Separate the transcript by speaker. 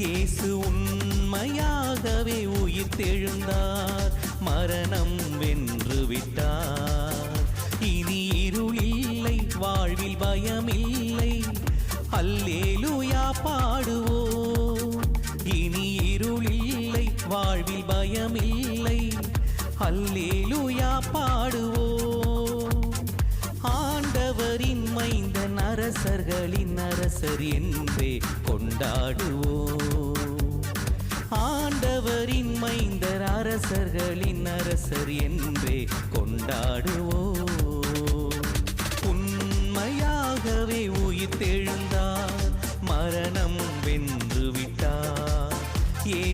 Speaker 1: இயேசு உண்மையாகவே உயிர்த்தெழுந்தார், மரணம் வென்று விட்டார். இனி இருளில்லை, வாழ்வில் பயமில்லை, அல்லேலூயா பாடுவோம். இனி இருளில்லை, வாழ்வில் பயமில்லை, அல்லேலூயா பாடுவோம். ஆண்டவரின் மைந்தன், அரசர்களின் அரசர் என்றே கொண்டாடுவோம். ஆண்டவரின் மைந்தர், அரசர்களின் அரசர் என்றே கொண்டாடுவோம். உண்மையாகவே உயிர்த்தெழுந்தார், மரணம்